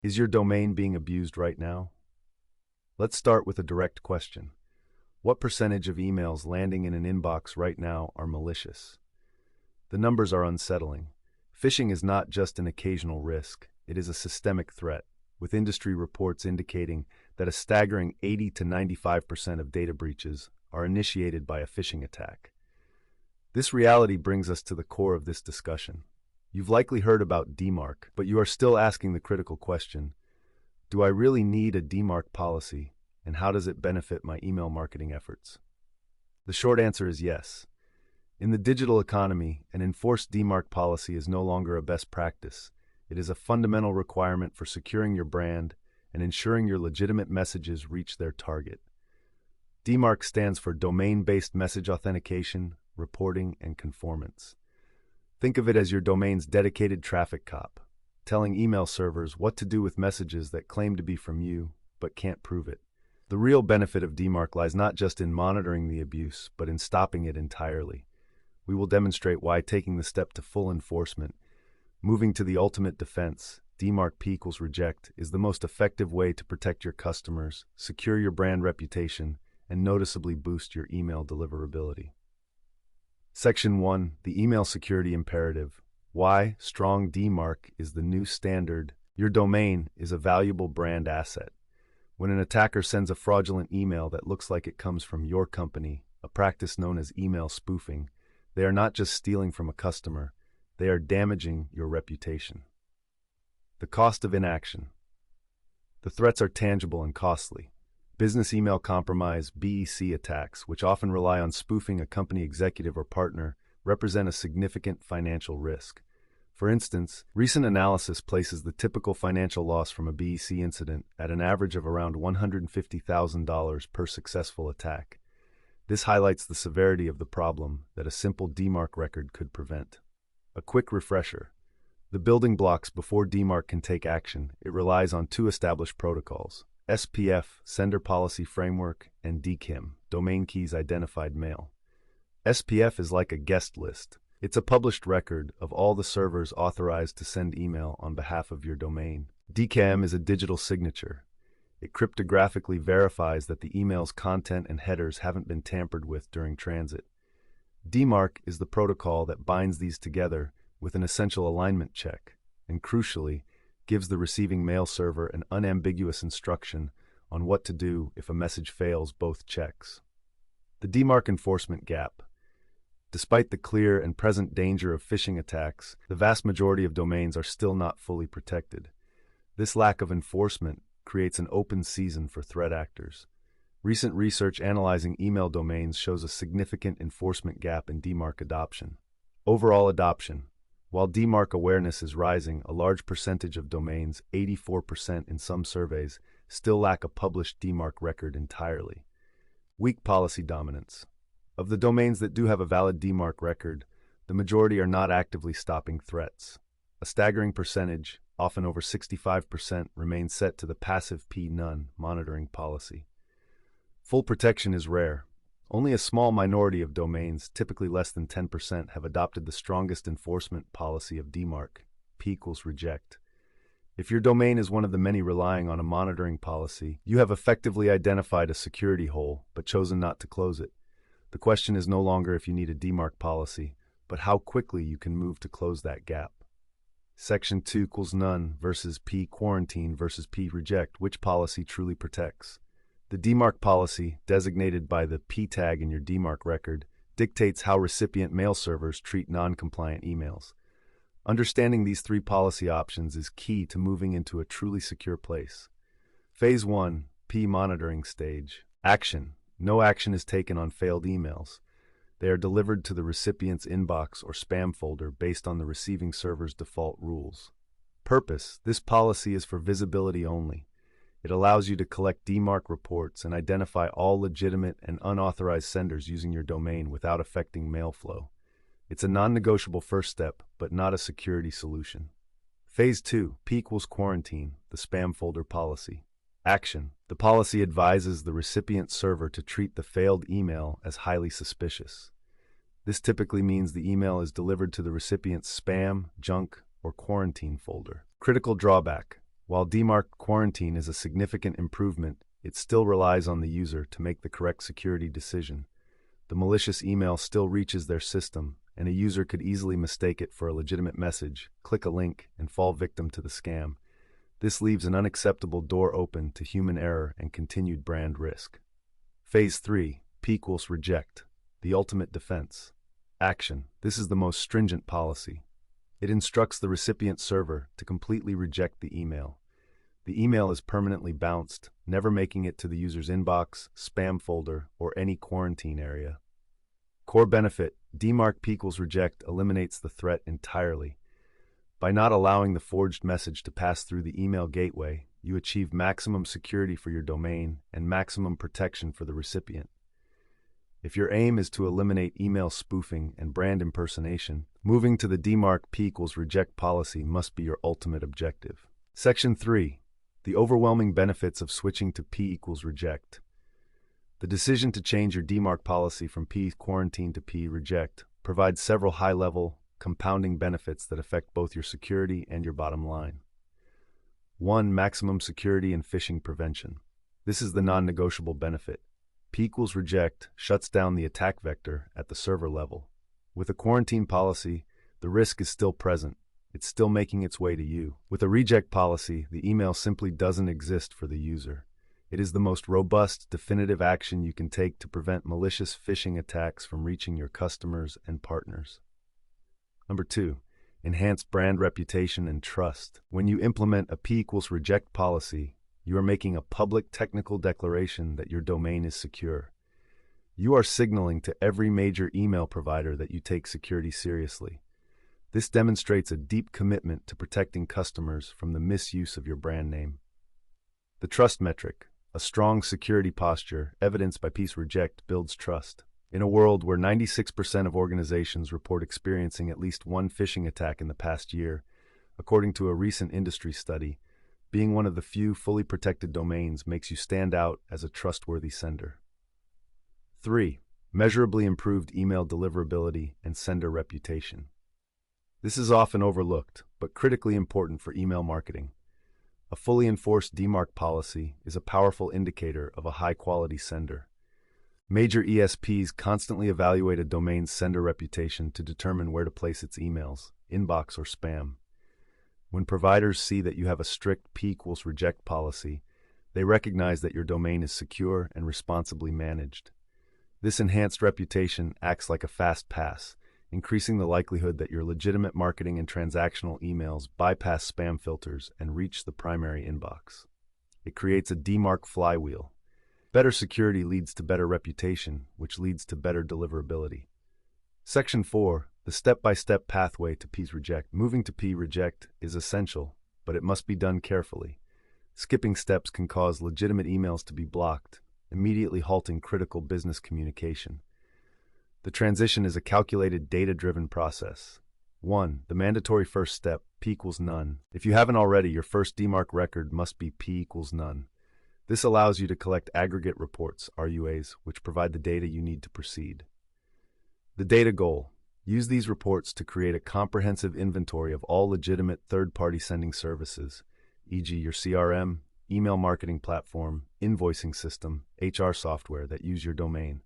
Is your domain being abused right now? Let's start with a direct question. What percentage of emails landing in an inbox right now are malicious? The numbers are unsettling. Phishing is not just an occasional risk, it is a systemic threat, with industry reports indicating that a staggering 80 to 95% of data breaches are initiated by a phishing attack. This reality brings us to the core of this discussion. You've likely heard about DMARC, but you are still asking the critical question, do I really need a DMARC policy, and how does it benefit my email marketing efforts? The short answer is yes. In the digital economy, an enforced DMARC policy is no longer a best practice. It is a fundamental requirement for securing your brand and ensuring your legitimate messages reach their target. DMARC stands for Domain-Based Message Authentication, Reporting, and Conformance. Think of it as your domain's dedicated traffic cop, telling email servers what to do with messages that claim to be from you, but can't prove it. The real benefit of DMARC lies not just in monitoring the abuse, but in stopping it entirely. We will demonstrate why taking the step to full enforcement, moving to the ultimate defense, DMARC P equals reject, is the most effective way to protect your customers, secure your brand reputation, and noticeably boost your email deliverability. Section 1, the Email Security Imperative. Why strong DMARC is the new standard. Your domain is a valuable brand asset. When an attacker sends a fraudulent email that looks like it comes from your company, a practice known as email spoofing, they are not just stealing from a customer, they are damaging your reputation. The cost of inaction. The threats are tangible and costly. Business email compromise, BEC attacks, which often rely on spoofing a company executive or partner, represent a significant financial risk. For instance, recent analysis places the typical financial loss from a BEC incident at an average of around $150,000 per successful attack. This highlights the severity of the problem that a simple DMARC record could prevent. A quick refresher. The building blocks before DMARC can take action, it relies on two established protocols: SPF, Sender Policy Framework, and DKIM, Domain Keys Identified Mail. SPF is like a guest list. It's a published record of all the servers authorized to send email on behalf of your domain. DKIM is a digital signature. It cryptographically verifies that the email's content and headers haven't been tampered with during transit. DMARC is the protocol that binds these together with an essential alignment check, and crucially, gives the receiving mail server an unambiguous instruction on what to do if a message fails both checks. The DMARC enforcement gap. Despite the clear and present danger of phishing attacks, the vast majority of domains are still not fully protected. This lack of enforcement creates an open season for threat actors. Recent research analyzing email domains shows a significant enforcement gap in DMARC adoption. Overall adoption. While DMARC awareness is rising, a large percentage of domains, 84% in some surveys, still lack a published DMARC record entirely. Weak policy dominance. Of the domains that do have a valid DMARC record, the majority are not actively stopping threats. A staggering percentage, often over 65%, remains set to the passive P none monitoring policy. Full protection is rare. Only a small minority of domains, typically less than 10%, have adopted the strongest enforcement policy of DMARC, P equals reject. If your domain is one of the many relying on a monitoring policy, you have effectively identified a security hole, but chosen not to close it. The question is no longer if you need a DMARC policy, but how quickly you can move to close that gap. Section 2 equals none versus P quarantine versus P reject. Which policy truly protects? The DMARC policy, designated by the P tag in your DMARC record, dictates how recipient mail servers treat non-compliant emails. Understanding these three policy options is key to moving into a truly secure place. Phase 1, P monitoring stage. Action. No action is taken on failed emails. They are delivered to the recipient's inbox or spam folder based on the receiving server's default rules. Purpose. This policy is for visibility only. It allows you to collect DMARC reports and identify all legitimate and unauthorized senders using your domain without affecting mail flow. It's a non-negotiable first step, but not a security solution. Phase 2, P equals quarantine, the spam folder policy. Action. The policy advises the recipient server to treat the failed email as highly suspicious. This typically means the email is delivered to the recipient's spam, junk, or quarantine folder. Critical drawback. While DMARC quarantine is a significant improvement, it still relies on the user to make the correct security decision. The malicious email still reaches their system, and a user could easily mistake it for a legitimate message, click a link, and fall victim to the scam. This leaves an unacceptable door open to human error and continued brand risk. Phase 3, P=reject, the ultimate defense. Action. This is the most stringent policy. It instructs the recipient server to completely reject the email. The email is permanently bounced, never making it to the user's inbox, spam folder, or any quarantine area. Core benefit: DMARC P=reject eliminates the threat entirely. By not allowing the forged message to pass through the email gateway, you achieve maximum security for your domain and maximum protection for the recipient. If your aim is to eliminate email spoofing and brand impersonation, moving to the DMARC P=reject policy must be your ultimate objective. Section 3. The overwhelming benefits of switching to P=reject. The decision to change your DMARC policy from P-quarantine to P-reject provides several high-level, compounding benefits that affect both your security and your bottom line. 1. Maximum security and phishing prevention. This is the non-negotiable benefit. P=reject shuts down the attack vector at the server level. With a quarantine policy, the risk is still present. It's still making its way to you. With a reject policy, the email simply doesn't exist for the user. It is the most robust, definitive action you can take to prevent malicious phishing attacks from reaching your customers and partners. Number 2. Enhance brand reputation and trust. When you implement a P=reject policy, you are making a public technical declaration that your domain is secure. You are signaling to every major email provider that you take security seriously. This demonstrates a deep commitment to protecting customers from the misuse of your brand name. The trust metric, a strong security posture evidenced by P=reject, builds trust. In a world where 96% of organizations report experiencing at least one phishing attack in the past year, according to a recent industry study, being one of the few fully protected domains makes you stand out as a trustworthy sender. 3. Measurably improved email deliverability and sender reputation. This is often overlooked, but critically important for email marketing. A fully enforced DMARC policy is a powerful indicator of a high-quality sender. Major ESPs constantly evaluate a domain's sender reputation to determine where to place its emails, inbox, or spam. When providers see that you have a strict P=reject policy, they recognize that your domain is secure and responsibly managed. This enhanced reputation acts like a fast pass, increasing the likelihood that your legitimate marketing and transactional emails bypass spam filters and reach the primary inbox. It creates a DMARC flywheel. Better security leads to better reputation, which leads to better deliverability. Section 4. The step-by-step pathway to P=reject. Moving to P=reject is essential, but it must be done carefully. Skipping steps can cause legitimate emails to be blocked, immediately halting critical business communication. The transition is a calculated, data-driven process. 1. The mandatory first step, P=none. If you haven't already, your first DMARC record must be P=none. This allows you to collect aggregate reports, RUAs, which provide the data you need to proceed. The data goal. Use these reports to create a comprehensive inventory of all legitimate third-party sending services, e.g. your CRM, email marketing platform, invoicing system, HR software that use your domain.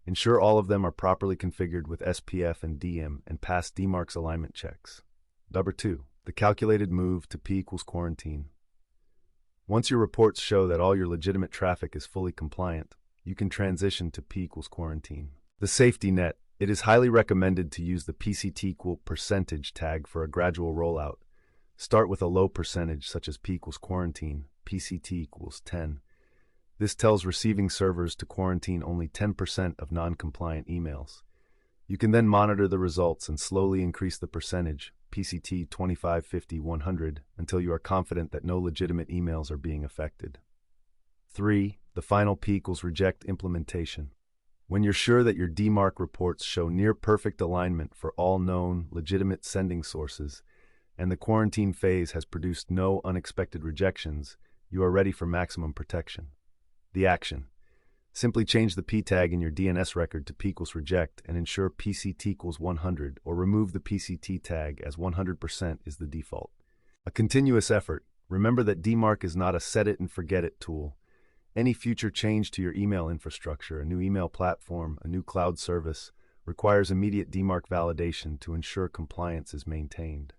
Ensure all of them are properly configured with SPF and DM and pass DMARC's alignment checks. Number 2. The calculated move to P=quarantine. Once your reports show that all your legitimate traffic is fully compliant, you can transition to P=quarantine. The safety net. It is highly recommended to use the %% tag for a gradual rollout. Start with a low percentage such as P=quarantine, PCT=10. This tells receiving servers to quarantine only 10% of non-compliant emails. You can then monitor the results and slowly increase the percentage, PCT 25, 50, 100, until you are confident that no legitimate emails are being affected. 3. The final P=reject implementation. When you're sure that your DMARC reports show near-perfect alignment for all known, legitimate sending sources, and the quarantine phase has produced no unexpected rejections, you are ready for maximum protection. The action. Simply change the P tag in your DNS record to P=reject and ensure PCT=100 or remove the PCT tag as 100% is the default. A continuous effort. Remember that DMARC is not a set-it-and-forget-it tool. Any future change to your email infrastructure, a new email platform, a new cloud service, requires immediate DMARC validation to ensure compliance is maintained.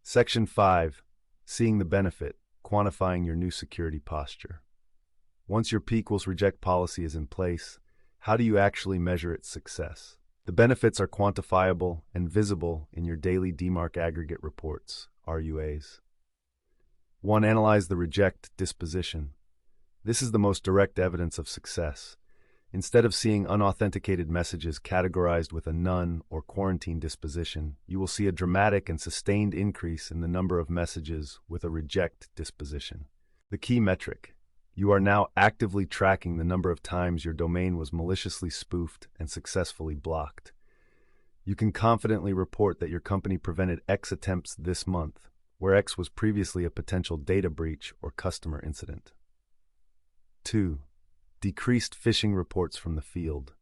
Section 5. Seeing the benefit, quantifying your new security posture. Once your P=reject policy is in place, how do you actually measure its success? The benefits are quantifiable and visible in your daily DMARC aggregate reports, RUAs. 1. Analyze the reject disposition. This is the most direct evidence of success. Instead of seeing unauthenticated messages categorized with a none or quarantine disposition, you will see a dramatic and sustained increase in the number of messages with a reject disposition. The key metric: you are now actively tracking the number of times your domain was maliciously spoofed and successfully blocked. You can confidently report that your company prevented X attempts this month, where X was previously a potential data breach or customer incident. 2. Decreased phishing reports from the field.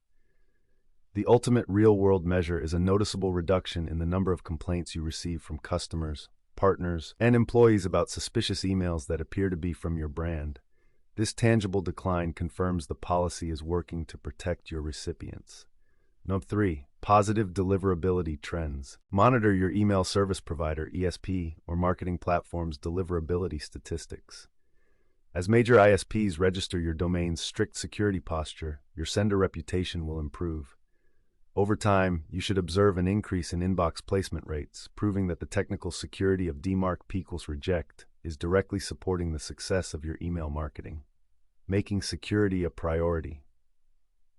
The ultimate real-world measure is a noticeable reduction in the number of complaints you receive from customers, partners, and employees about suspicious emails that appear to be from your brand. This tangible decline confirms the policy is working to protect your recipients. Number 3. Positive deliverability trends. Monitor your email service provider, ESP, or marketing platform's deliverability statistics. As major ISPs register your domain's strict security posture, your sender reputation will improve. Over time, you should observe an increase in inbox placement rates, proving that the technical security of DMARC P=reject is directly supporting the success of your email marketing. Making security a priority.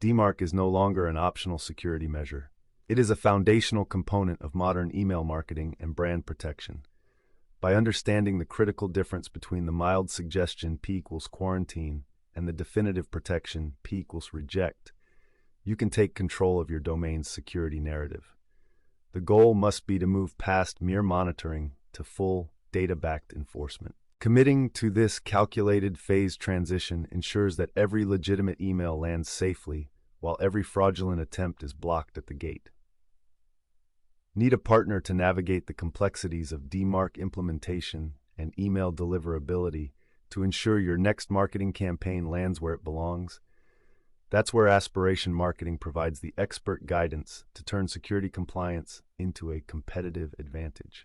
DMARC is no longer an optional security measure. It is a foundational component of modern email marketing and brand protection. By understanding the critical difference between the mild suggestion P=quarantine and the definitive protection P=reject, you can take control of your domain's security narrative. The goal must be to move past mere monitoring to full, data-backed enforcement. Committing to this calculated phased transition ensures that every legitimate email lands safely, while every fraudulent attempt is blocked at the gate. Need a partner to navigate the complexities of DMARC implementation and email deliverability to ensure your next marketing campaign lands where it belongs? That's where Aspiration Marketing provides the expert guidance to turn security compliance into a competitive advantage.